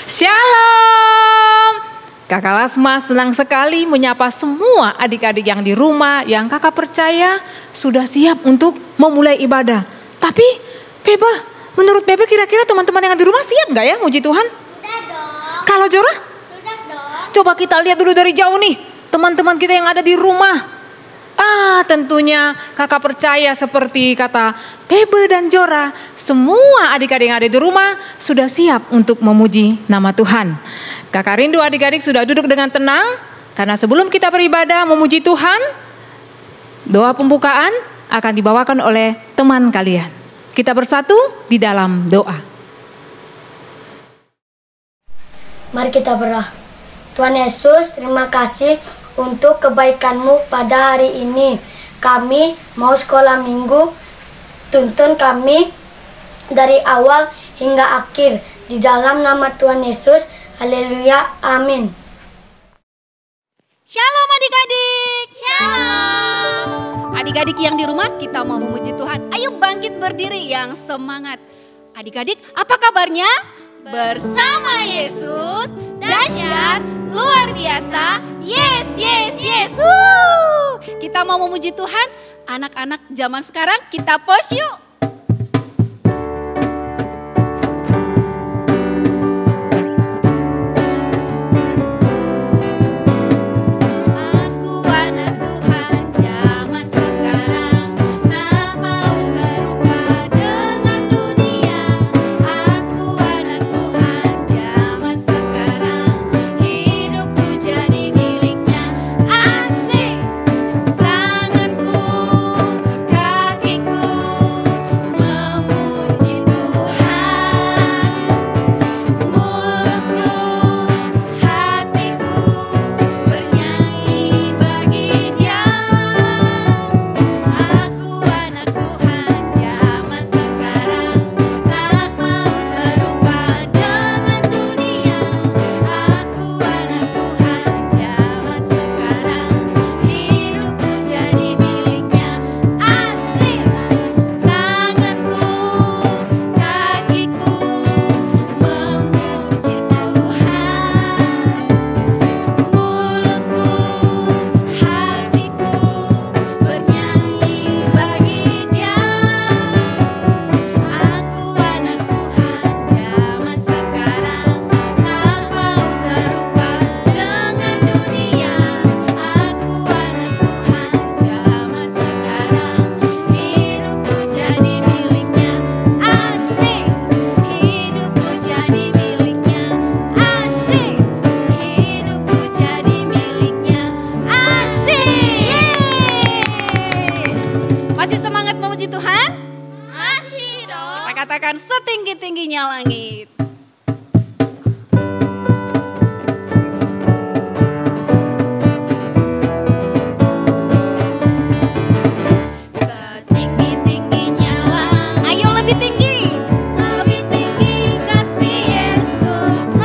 Shalom. Kakak Lasma senang sekali menyapa semua adik-adik yang di rumah, yang kakak percaya sudah siap untuk memulai ibadah. Tapi Beba, menurut Beba kira-kira teman-teman yang di rumah siap gak ya muji Tuhan? Sudah dong. Kalau Jora? Sudah dong. Coba kita lihat dulu dari jauh nih, teman-teman kita yang ada di rumah. Tentunya kakak percaya seperti kata Bebe dan Jora, semua adik-adik yang ada di rumah sudah siap untuk memuji nama Tuhan. Kakak rindu adik-adik sudah duduk dengan tenang, karena sebelum kita beribadah memuji Tuhan, doa pembukaan akan dibawakan oleh teman kalian. Kita bersatu di dalam doa. Mari kita berdoa. Tuhan Yesus, terima kasih untuk kebaikan-Mu pada hari ini. Kami mau sekolah minggu, tuntun kami dari awal hingga akhir. Di dalam nama Tuhan Yesus, haleluya, amin. Shalom adik-adik. Shalom. Adik-adik yang di rumah, kita mau memuji Tuhan. Ayo bangkit berdiri yang semangat. Adik-adik, apa kabarnya? Bersama Yesus, dahsyat, luar biasa. Yes, yes, yes. Kita mau memuji Tuhan. Anak-anak zaman sekarang, kita pause yuk. Katakan setinggi-tingginya langit. Setinggi-tingginya langit. Ayo lebih tinggi. Lebih tinggi kasih Yesus.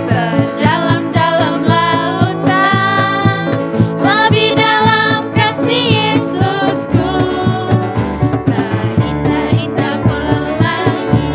Sedalam-dalam lautan. Lebih dalam kasih Yesusku. Seindah-indah pelangi.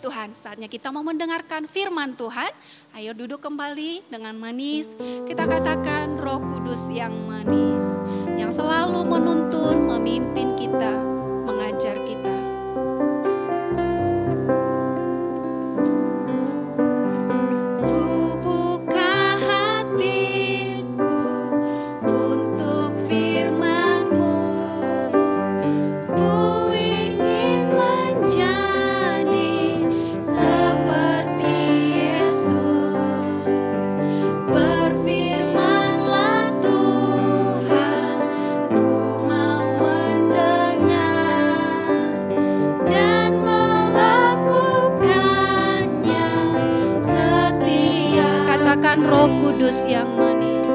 Tuhan, saatnya kita mau mendengarkan firman Tuhan. Ayo duduk kembali dengan manis. Kita katakan Roh Kudus yang manis, yang selalu menuntun, memimpin kita, mengajar kita. Roh Kudus yang manis,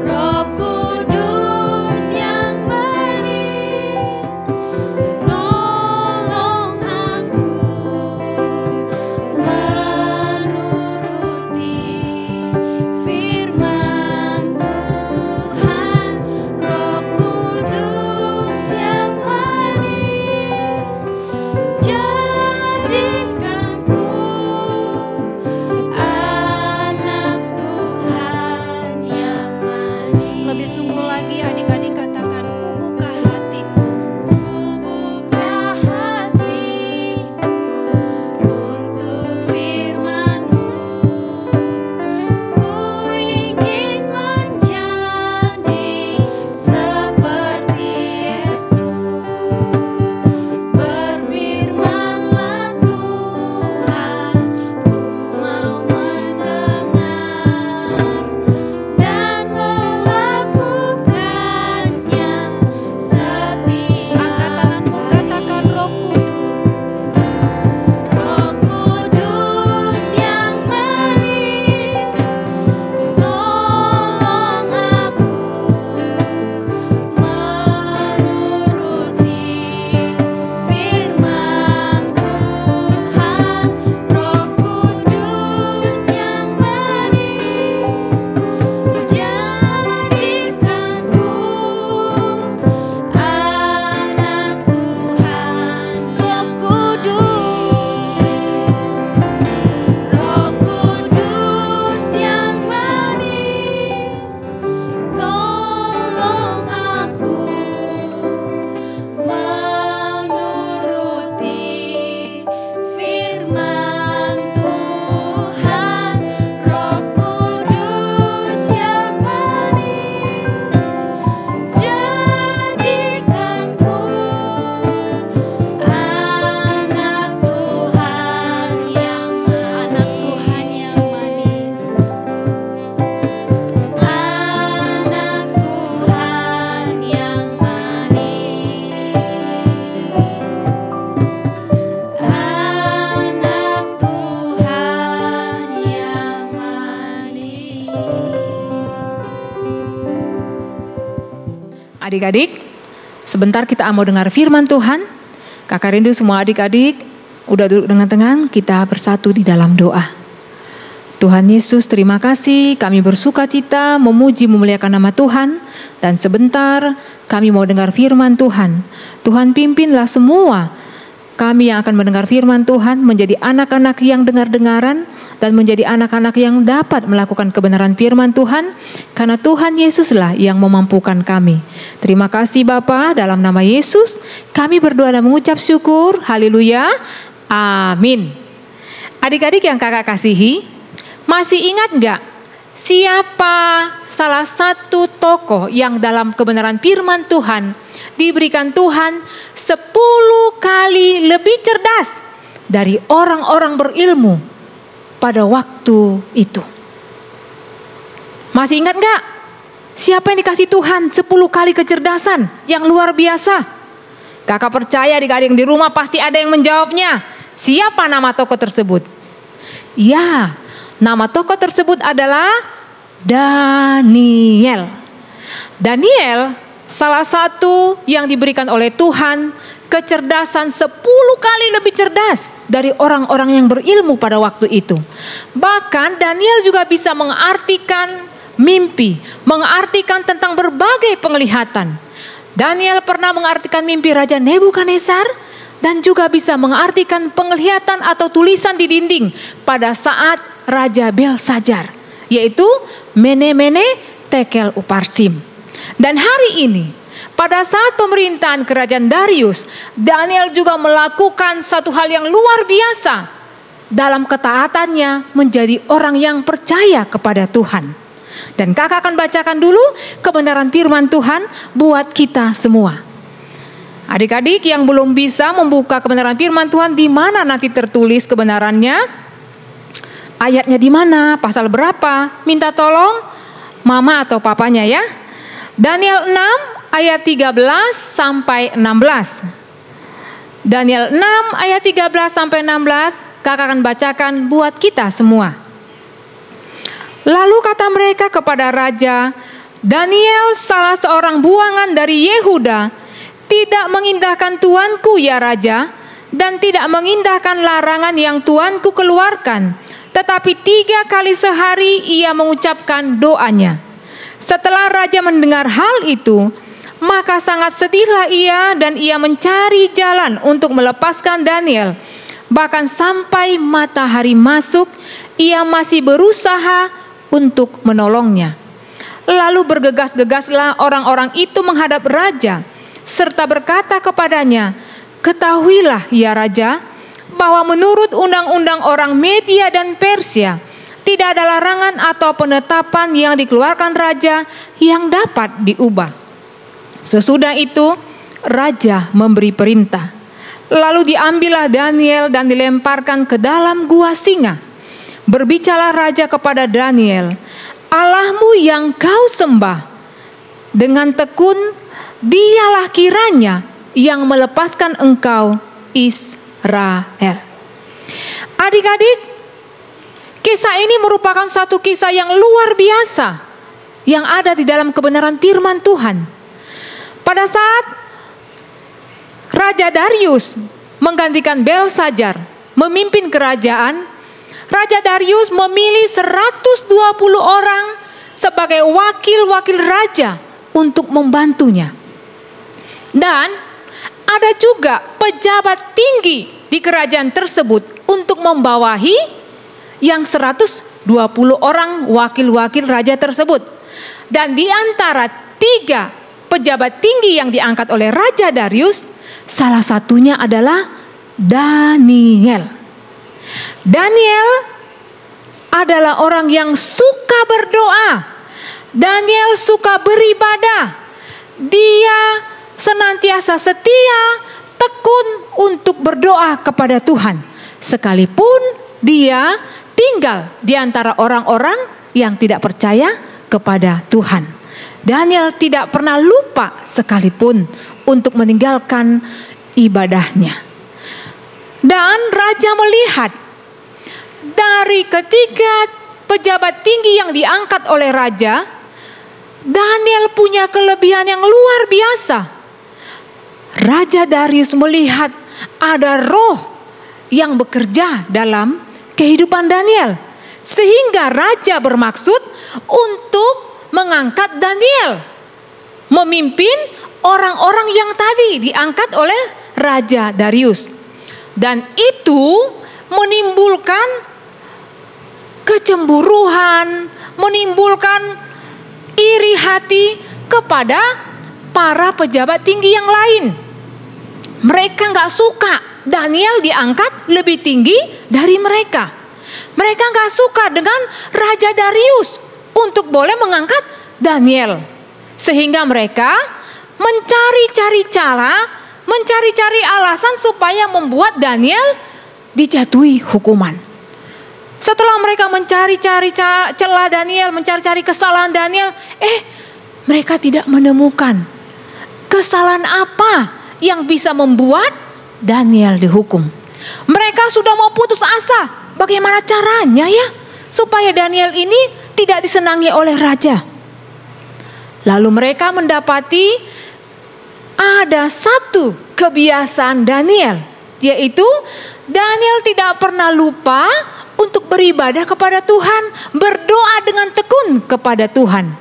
Roh Kudus yang manis, tolong aku menuruti firman Tuhan. Roh Kudus yang manis, jadikanku lebih sungguh lagi, adik-adik katakan, ku buka hatiku, untuk firman-Mu. Ku ingin menjadi seperti Yesus. Berfirman-Lah Tuhan, ku mau mendengar dan melakukannya setia. Katakan Roh Kudus, Roh Kudus yang manis, tolong aku menuruti firman Tuhan. Roh Kudus yang manis, jadikanku anak Tuhan. Roh Kudus yang manis, tolong aku menuruti firman Tuhan. Roh Kudus yang manis, jadikanku anak Tuhan yang manis, anak Tuhan yang manis, anak Tuhan yang manis. Adik-adik, sebentar kita mau dengar firman Tuhan. Kakak rindu semua adik-adik udah duduk dengan tenang, kita bersatu di dalam doa. Tuhan Yesus, terima kasih, kami bersuka cita memuji memuliakan nama Tuhan. Dan sebentar kami mau dengar firman Tuhan. Tuhan pimpinlah semua kami yang akan mendengar firman Tuhan menjadi anak-anak yang dengar-dengaran dan menjadi anak-anak yang dapat melakukan kebenaran firman Tuhan, karena Tuhan Yesuslah yang memampukan kami. Terima kasih Bapa, dalam nama Yesus kami berdoa dan mengucap syukur. Haleluya, amin. Adik-adik yang kakak kasihi, masih ingat gak siapa salah satu tokoh yang dalam kebenaran firman Tuhan diberikan Tuhan 10 kali lebih cerdas dari orang-orang berilmu pada waktu itu? Masih ingat gak siapa yang dikasih Tuhan 10 kali kecerdasan yang luar biasa? Kakak percaya adik-adik di rumah pasti ada yang menjawabnya. Siapa nama tokoh tersebut? Ya, nama tokoh tersebut adalah Daniel. Daniel salah satu yang diberikan oleh Tuhan kecerdasan 10 kali lebih cerdas dari orang-orang yang berilmu pada waktu itu. Bahkan Daniel juga bisa mengartikan mimpi, mengartikan tentang berbagai penglihatan. Daniel pernah mengartikan mimpi Raja Nebukadnezar dan juga bisa mengartikan penglihatan atau tulisan di dinding pada saat Raja Belshazzar, yaitu Mene Mene Tekel Uparsim. Dan hari ini, pada saat pemerintahan kerajaan Darius, Daniel juga melakukan satu hal yang luar biasa dalam ketaatannya menjadi orang yang percaya kepada Tuhan. Dan kakak akan bacakan dulu kebenaran firman Tuhan buat kita semua. Adik-adik yang belum bisa membuka kebenaran firman Tuhan, di mana nanti tertulis kebenarannya? Ayatnya di mana? Pasal berapa? Minta tolong mama atau papanya ya. Daniel 6 ayat 13 sampai 16. Daniel 6 ayat 13 sampai 16, kakak akan bacakan buat kita semua. Lalu kata mereka kepada raja, Daniel salah seorang buangan dari Yehuda, tidak mengindahkan tuanku ya raja, dan tidak mengindahkan larangan yang tuanku keluarkan. Tetapi 3 kali sehari ia mengucapkan doanya. Setelah raja mendengar hal itu, maka sangat sedihlah ia dan ia mencari jalan untuk melepaskan Daniel. Bahkan sampai matahari masuk, ia masih berusaha untuk menolongnya. Lalu bergegas-gegaslah orang-orang itu menghadap raja, serta berkata kepadanya, ketahuilah ya raja, bahwa menurut undang-undang orang Media dan Persia, tidak ada larangan atau penetapan yang dikeluarkan raja yang dapat diubah. Sesudah itu, raja memberi perintah. Lalu diambillah Daniel dan dilemparkan ke dalam gua singa. Berbicara raja kepada Daniel, Allahmu yang kau sembah dengan tekun, dialah kiranya yang melepaskan engkau Israel. Adik-adik, kisah ini merupakan satu kisah yang luar biasa yang ada di dalam kebenaran firman Tuhan. Pada saat Raja Darius menggantikan Belshazzar memimpin kerajaan, Raja Darius memilih 120 orang sebagai wakil-wakil raja untuk membantunya. Dan ada juga pejabat tinggi di kerajaan tersebut untuk membawahi yang 120 orang wakil-wakil raja tersebut. Dan di antara 3 pejabat tinggi yang diangkat oleh Raja Darius, salah satunya adalah Daniel. Daniel adalah orang yang suka berdoa. Daniel suka beribadah. Dia senantiasa setia, tekun untuk berdoa kepada Tuhan. Sekalipun dia tinggal di antara orang-orang yang tidak percaya kepada Tuhan. Daniel tidak pernah lupa sekalipun untuk meninggalkan ibadahnya. Dan raja melihat dari ketiga pejabat tinggi yang diangkat oleh raja, Daniel punya kelebihan yang luar biasa. Raja Darius melihat ada roh yang bekerja dalam kehidupan Daniel, sehingga raja bermaksud untuk mengangkat Daniel memimpin orang-orang yang tadi diangkat oleh Raja Darius. Dan itu menimbulkan kecemburuan, menimbulkan iri hati kepada para pejabat tinggi yang lain. Mereka gak suka Daniel diangkat lebih tinggi dari mereka. Mereka gak suka dengan Raja Darius untuk boleh mengangkat Daniel. Sehingga mereka mencari-cari cara, mencari-cari alasan supaya membuat Daniel dijatuhi hukuman. Setelah mereka mencari-cari celah Daniel, mencari-cari kesalahan Daniel, mereka tidak menemukan kesalahan apa yang bisa membuat Daniel dihukum. Mereka sudah mau putus asa, bagaimana caranya ya supaya Daniel ini tidak disenangi oleh raja. Lalu mereka mendapati ada satu kebiasaan Daniel, yaitu Daniel tidak pernah lupa untuk beribadah kepada Tuhan, berdoa dengan tekun kepada Tuhan.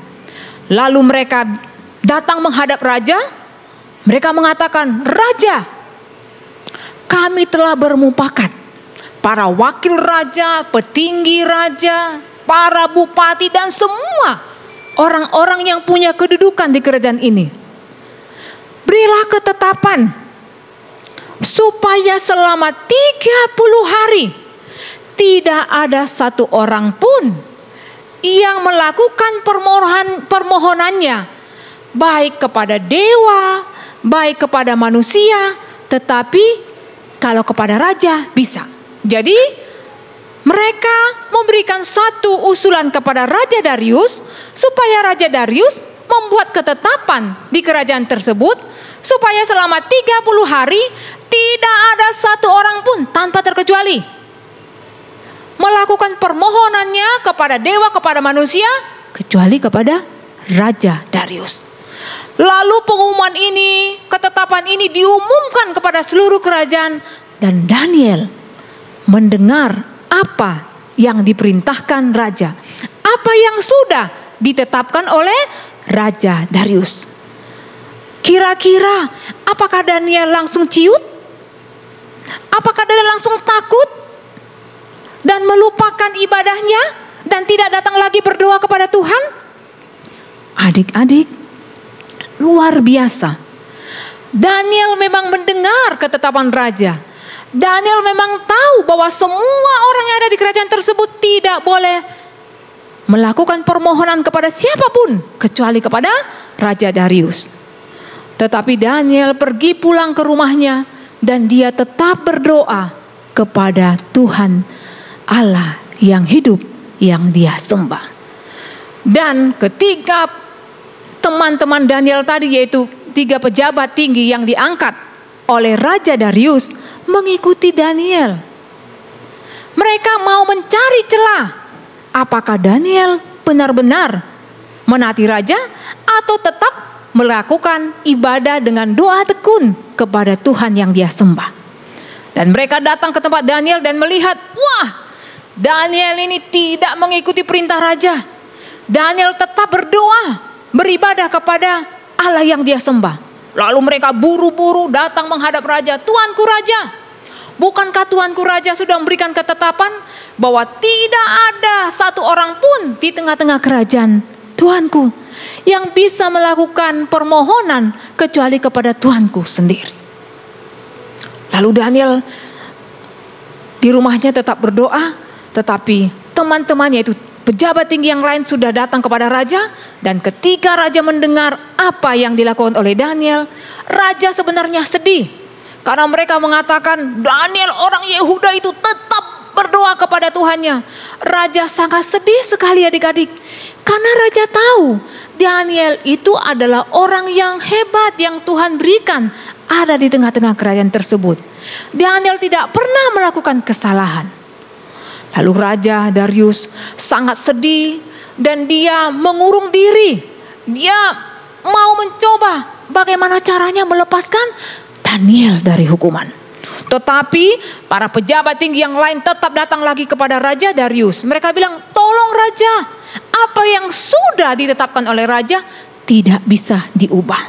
Lalu mereka datang menghadap raja, mereka mengatakan, "Raja, kami telah bermufakat, para wakil raja, petinggi raja, para bupati dan semua orang-orang yang punya kedudukan di kerajaan ini. Berilah ketetapan supaya selama 30 hari tidak ada satu orang pun yang melakukan permohonannya, baik kepada dewa, baik kepada manusia, tetapi kalau kepada raja bisa. Jadi mereka memberikan satu usulan kepada Raja Darius supaya Raja Darius membuat ketetapan di kerajaan tersebut supaya selama 30 hari tidak ada satu orang pun tanpa terkecuali melakukan permohonannya kepada dewa, kepada manusia, kecuali kepada Raja Darius. Lalu pengumuman ini, ketetapan ini diumumkan kepada seluruh kerajaan, dan Daniel mendengar apa yang diperintahkan raja, apa yang sudah ditetapkan oleh Raja Darius. Kira-kira apakah Daniel langsung ciut? Apakah Daniel langsung takut dan melupakan ibadahnya dan tidak datang lagi berdoa kepada Tuhan? Adik-adik, luar biasa. Daniel memang mendengar ketetapan raja. Daniel memang tahu bahwa semua orang yang ada di kerajaan tersebut tidak boleh melakukan permohonan kepada siapapun kecuali kepada Raja Darius. Tetapi Daniel pergi pulang ke rumahnya dan dia tetap berdoa kepada Tuhan Allah yang hidup yang dia sembah. Dan ketika teman-teman Daniel tadi, yaitu 3 pejabat tinggi yang diangkat oleh Raja Darius, mengikuti Daniel. Mereka mau mencari celah. Apakah Daniel benar-benar menaati raja atau tetap melakukan ibadah dengan doa tekun kepada Tuhan yang dia sembah. Dan mereka datang ke tempat Daniel dan melihat, wah, Daniel ini tidak mengikuti perintah raja. Daniel tetap berdoa, beribadah kepada Allah yang dia sembah. Lalu mereka buru-buru datang menghadap raja. Tuanku raja, bukankah Tuanku raja sudah memberikan ketetapan bahwa tidak ada satu orang pun di tengah-tengah kerajaan Tuanku yang bisa melakukan permohonan kecuali kepada Tuanku sendiri. Lalu Daniel di rumahnya tetap berdoa, tetapi teman-temannya itu pejabat tinggi yang lain sudah datang kepada raja. Dan ketika raja mendengar apa yang dilakukan oleh Daniel, raja sebenarnya sedih. Karena mereka mengatakan Daniel orang Yehuda itu tetap berdoa kepada Tuhannya. Raja sangat sedih sekali adik-adik. Karena raja tahu Daniel itu adalah orang yang hebat yang Tuhan berikan ada di tengah-tengah kerajaan tersebut. Daniel tidak pernah melakukan kesalahan. Lalu Raja Darius sangat sedih dan dia mengurung diri. Dia mau mencoba bagaimana caranya melepaskan Daniel dari hukuman. Tetapi para pejabat tinggi yang lain tetap datang lagi kepada Raja Darius. Mereka bilang, tolong raja, apa yang sudah ditetapkan oleh raja tidak bisa diubah.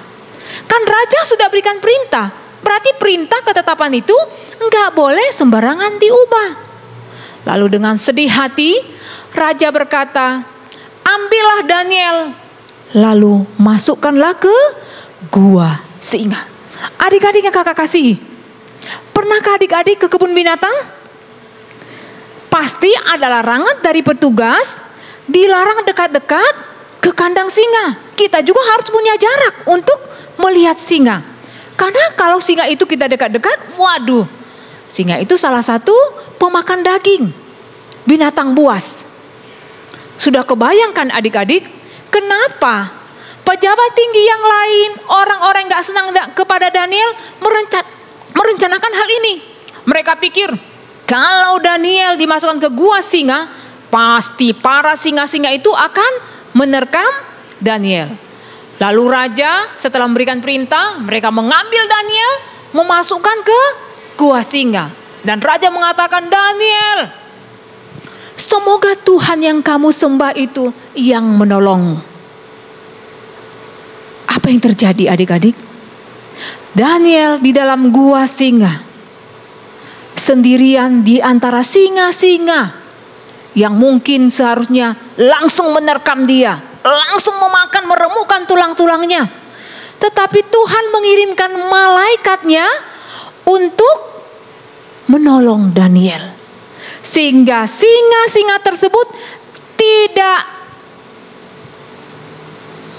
Kan raja sudah berikan perintah, berarti perintah ketetapan itu enggak boleh sembarangan diubah. Lalu dengan sedih hati, raja berkata, ambillah Daniel, lalu masukkanlah ke gua singa. Adik-adik yang kakak kasihi, pernahkah adik-adik ke kebun binatang? Pasti ada larangan dari petugas, dilarang dekat-dekat ke kandang singa. Kita juga harus punya jarak untuk melihat singa. Karena kalau singa itu kita dekat-dekat, waduh, singa itu salah satu pemakan daging, binatang buas. Sudah kebayangkan adik-adik, kenapa pejabat tinggi yang lain, orang-orang yang gak senang kepada Daniel merencanakan hal ini. Mereka pikir, kalau Daniel dimasukkan ke gua singa, pasti para singa-singa itu akan menerkam Daniel. Lalu raja setelah memberikan perintah, mereka mengambil Daniel, memasukkan ke gua singa. Dan raja mengatakan, Daniel, semoga Tuhan yang kamu sembah itu yang menolongmu. Apa yang terjadi adik-adik? Daniel di dalam gua singa sendirian di antara singa-singa yang mungkin seharusnya langsung menerkam dia, langsung memakan, meremukkan tulang-tulangnya. Tetapi Tuhan mengirimkan malaikatnya untuk menolong Daniel, sehingga singa-singa tersebut tidak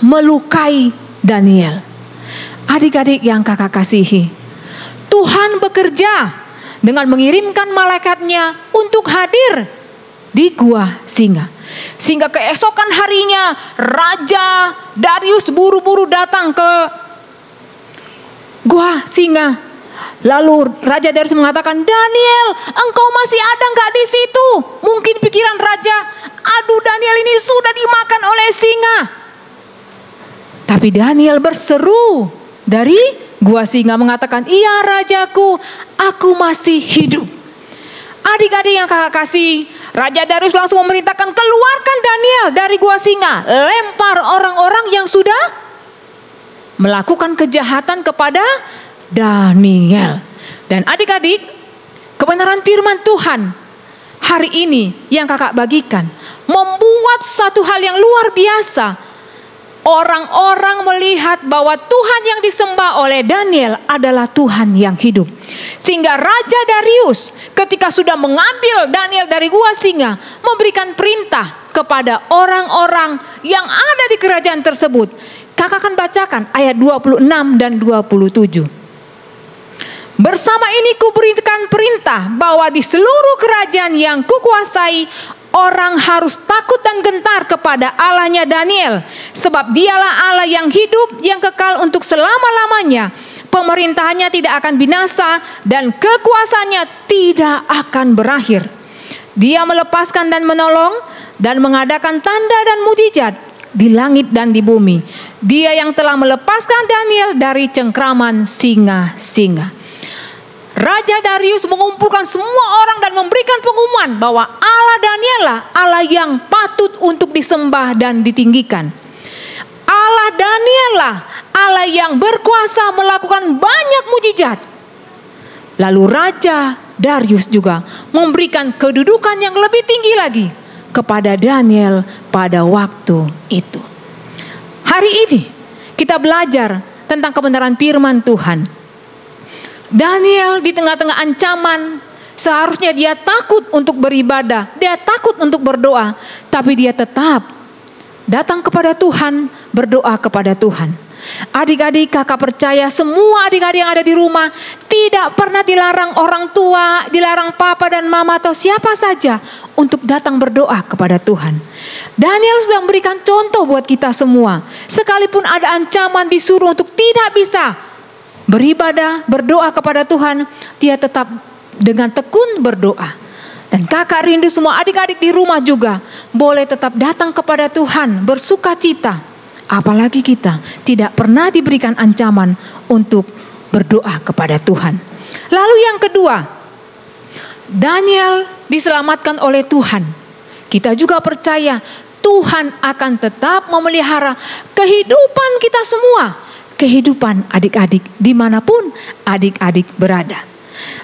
melukai Daniel. Adik-adik yang kakak kasihi, Tuhan bekerja dengan mengirimkan malaikatnya untuk hadir di gua singa. Sehingga keesokan harinya Raja Darius buru-buru datang ke gua singa. Lalu Raja Darius mengatakan, "Daniel, engkau masih ada nggak di situ?" Mungkin pikiran Raja, "Aduh, Daniel ini sudah dimakan oleh singa." Tapi Daniel berseru dari gua singa mengatakan, "Iya Rajaku, aku masih hidup." Adik-adik yang kakak kasih, Raja Darius langsung memerintahkan, "Keluarkan Daniel dari gua singa. Lempar orang-orang yang sudah melakukan kejahatan kepada Daniel." Dan adik-adik, kebenaran firman Tuhan hari ini yang kakak bagikan membuat satu hal yang luar biasa. Orang-orang melihat bahwa Tuhan yang disembah oleh Daniel adalah Tuhan yang hidup. Sehingga Raja Darius ketika sudah mengambil Daniel dari gua singa, memberikan perintah kepada orang-orang yang ada di kerajaan tersebut. Kakak akan bacakan ayat 26 dan 27. "Bersama ini kuberikan perintah bahwa di seluruh kerajaan yang kukuasai, orang harus takut dan gentar kepada Allahnya Daniel, sebab dialah Allah yang hidup, yang kekal untuk selama-lamanya. Pemerintahannya tidak akan binasa dan kekuasaannya tidak akan berakhir. Dia melepaskan dan menolong dan mengadakan tanda dan mujizat di langit dan di bumi. Dia yang telah melepaskan Daniel dari cengkraman singa-singa." Raja Darius mengumpulkan semua orang dan memberikan pengumuman bahwa Allah Daniel lah Allah yang patut untuk disembah dan ditinggikan. Allah Daniel lah Allah yang berkuasa melakukan banyak mujizat. Lalu Raja Darius juga memberikan kedudukan yang lebih tinggi lagi kepada Daniel pada waktu itu. Hari ini kita belajar tentang kebenaran firman Tuhan. Daniel di tengah-tengah ancaman, seharusnya dia takut untuk beribadah, dia takut untuk berdoa, tapi dia tetap datang kepada Tuhan, berdoa kepada Tuhan. Adik-adik, kakak percaya semua adik-adik yang ada di rumah tidak pernah dilarang orang tua, dilarang papa dan mama atau siapa saja untuk datang berdoa kepada Tuhan. Daniel sudah memberikan contoh buat kita semua. Sekalipun ada ancaman, disuruh untuk tidak bisa beribadah, berdoa kepada Tuhan, dia tetap dengan tekun berdoa. Dan kakak rindu semua adik-adik di rumah juga boleh tetap datang kepada Tuhan, bersuka cita. Apalagi kita tidak pernah diberikan ancaman untuk berdoa kepada Tuhan. Lalu yang kedua, Daniel diselamatkan oleh Tuhan. Kita juga percaya Tuhan akan tetap memelihara kehidupan kita semua. Kehidupan adik-adik dimanapun adik-adik berada.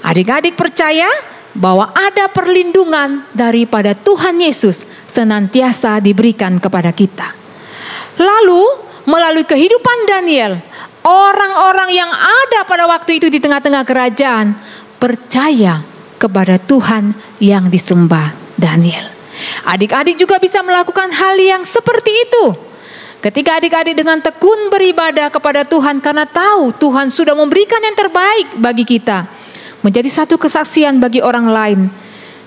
Adik-adik percaya bahwa ada perlindungan daripada Tuhan Yesus senantiasa diberikan kepada kita. Lalu melalui kehidupan Daniel, orang-orang yang ada pada waktu itu di tengah-tengah kerajaan percaya kepada Tuhan yang disembah Daniel. Adik-adik juga bisa melakukan hal yang seperti itu. Ketika adik-adik dengan tekun beribadah kepada Tuhan karena tahu Tuhan sudah memberikan yang terbaik bagi kita. Menjadi satu kesaksian bagi orang lain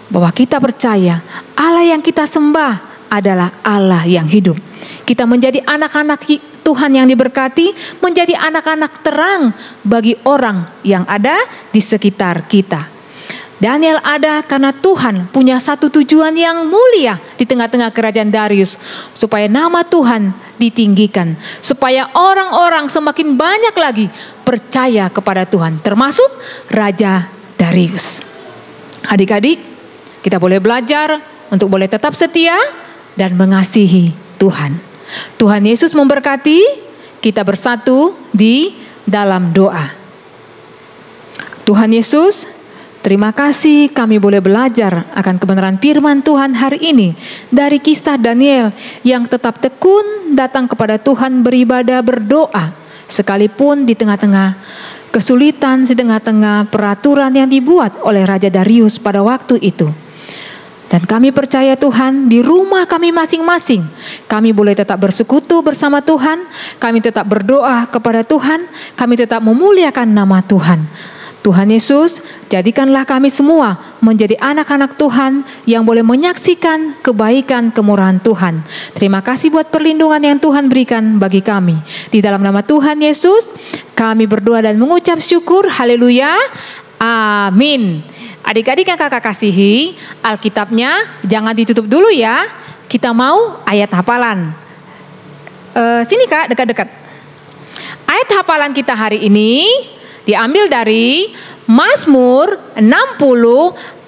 bahwa kita percaya Allah yang kita sembah adalah Allah yang hidup. Kita menjadi anak-anak Tuhan yang diberkati, menjadi anak-anak terang bagi orang yang ada di sekitar kita. Daniel ada karena Tuhan punya satu tujuan yang mulia di tengah-tengah kerajaan Darius, supaya nama Tuhan ditinggikan, supaya orang-orang semakin banyak lagi percaya kepada Tuhan, termasuk Raja Darius. Adik-adik, kita boleh belajar untuk boleh tetap setia dan mengasihi Tuhan. Tuhan Yesus memberkati. Kita bersatu di dalam doa. Tuhan Yesus, Terima kasih kami boleh belajar akan kebenaran firman Tuhan hari ini dari kisah Daniel yang tetap tekun datang kepada Tuhan beribadah berdoa sekalipun di tengah-tengah kesulitan, di tengah-tengah peraturan yang dibuat oleh Raja Darius pada waktu itu. Dan kami percaya Tuhan, di rumah kami masing-masing, kami boleh tetap bersekutu bersama Tuhan, kami tetap berdoa kepada Tuhan, kami tetap memuliakan nama Tuhan. Tuhan Yesus, jadikanlah kami semua menjadi anak-anak Tuhan yang boleh menyaksikan kebaikan kemurahan Tuhan. Terima kasih buat perlindungan yang Tuhan berikan bagi kami. Di dalam nama Tuhan Yesus, kami berdoa dan mengucap syukur. Haleluya. Amin. Adik-adik yang kakak kasihi, Alkitabnya jangan ditutup dulu ya. Kita mau ayat hafalan. Sini Kak, dekat-dekat. Ayat hafalan kita hari ini diambil dari Mazmur 60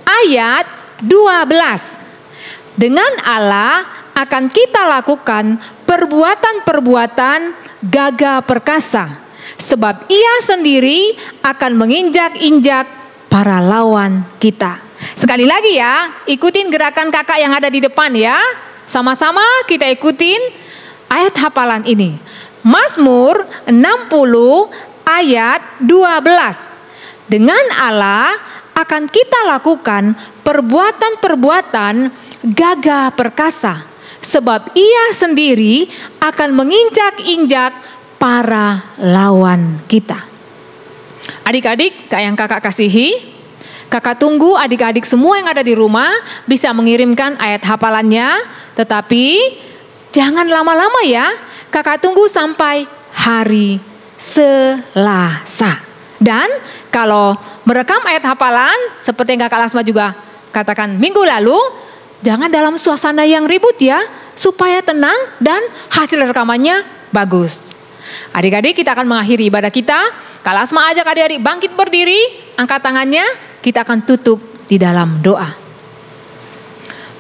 ayat 12. Dengan Allah akan kita lakukan perbuatan-perbuatan gagah perkasa, sebab Ia sendiri akan menginjak-injak para lawan kita. Sekali lagi ya, ikutin gerakan kakak yang ada di depan ya. Sama-sama kita ikutin ayat hafalan ini. Mazmur 60 ayat 12. Dengan Allah akan kita lakukan perbuatan-perbuatan gagah perkasa, sebab Ia sendiri akan menginjak-injak para lawan kita. Adik-adik yang kakak kasihi, kakak tunggu adik-adik semua yang ada di rumah bisa mengirimkan ayat hafalannya, tetapi jangan lama-lama ya. Kakak tunggu sampai hari Selasa. Dan kalau merekam ayat hafalan seperti yang kakak Lasma juga katakan minggu lalu, jangan dalam suasana yang ribut ya, supaya tenang dan hasil rekamannya bagus. Adik-adik, kita akan mengakhiri ibadah kita. Kak Lasma ajak adik-adik bangkit berdiri, angkat tangannya, kita akan tutup di dalam doa.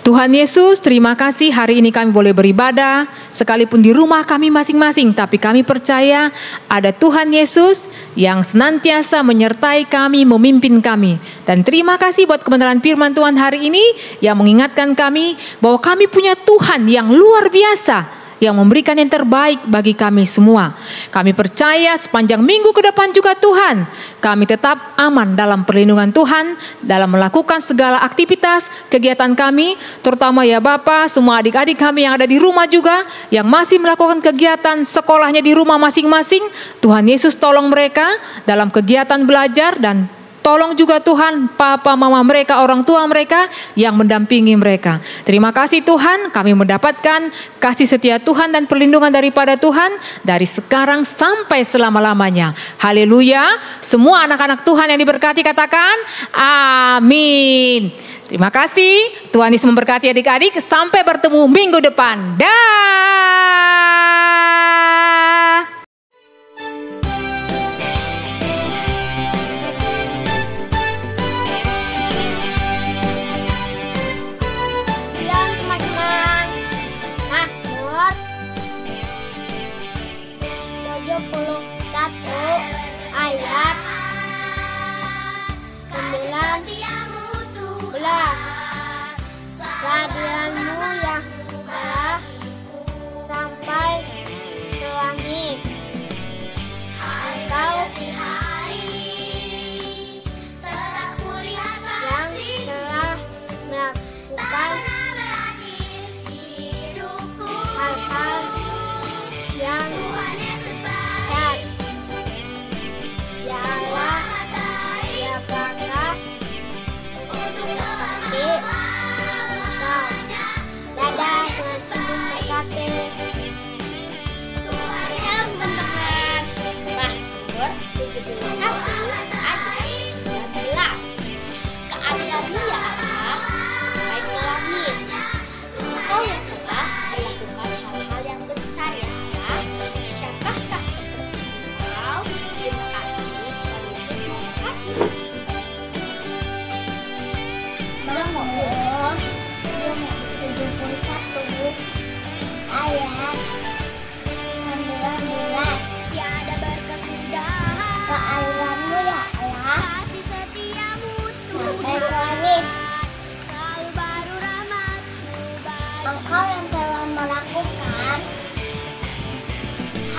Tuhan Yesus, terima kasih hari ini kami boleh beribadah sekalipun di rumah kami masing-masing, tapi kami percaya ada Tuhan Yesus yang senantiasa menyertai kami, memimpin kami. Dan terima kasih buat kebenaran firman Tuhan hari ini yang mengingatkan kami bahwa kami punya Tuhan yang luar biasa, yang memberikan yang terbaik bagi kami semua. Kami percaya sepanjang minggu ke depan juga Tuhan, kami tetap aman dalam perlindungan Tuhan, dalam melakukan segala aktivitas, kegiatan kami, terutama ya Bapak, semua adik-adik kami yang ada di rumah juga, yang masih melakukan kegiatan sekolahnya di rumah masing-masing. Tuhan Yesus tolong mereka dalam kegiatan belajar, dan tolong juga Tuhan papa mama mereka, orang tua mereka yang mendampingi mereka. Terima kasih Tuhan, kami mendapatkan kasih setia Tuhan dan perlindungan daripada Tuhan dari sekarang sampai selama-lamanya. Haleluya. Semua anak-anak Tuhan yang diberkati katakan amin. Terima kasih. Tuhan Yesus memberkati adik-adik. Sampai bertemu minggu depan. Dah. Ayat 19. Keadilanmu yang telah sampai ke langit. Engkau yang telah melakukan hal-hal yang besar. Ya Allah, siapakah seperti Engkau? Dadah.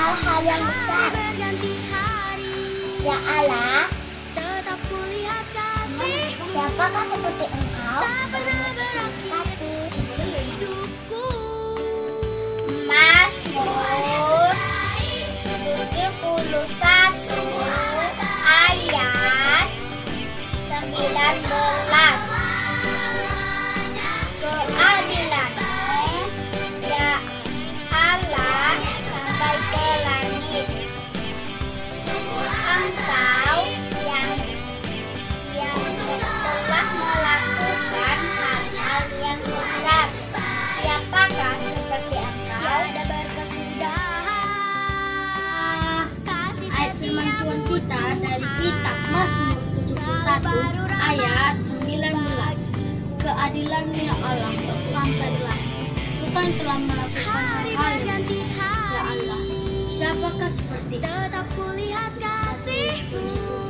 hal-hal yang besar. Ya Allah, siapakah seperti Engkau, Yesus Mati? Mazmur 71 ayat 19. Keadilan-Mu, ya Allah, sampai ke langit. Engkau yang telah melakukan hal-hal yang besar. Siapakah seperti Engkau? Ayat firman Tuhan kita dari kitab Mazmur 71 ayat 19. Keadilan-Mu ya Allah sampai ke langit. Engkau yang telah melakukan hal-hal yang besar. Ya Allah, siapakah seperti Engkau? Kasih Yesus.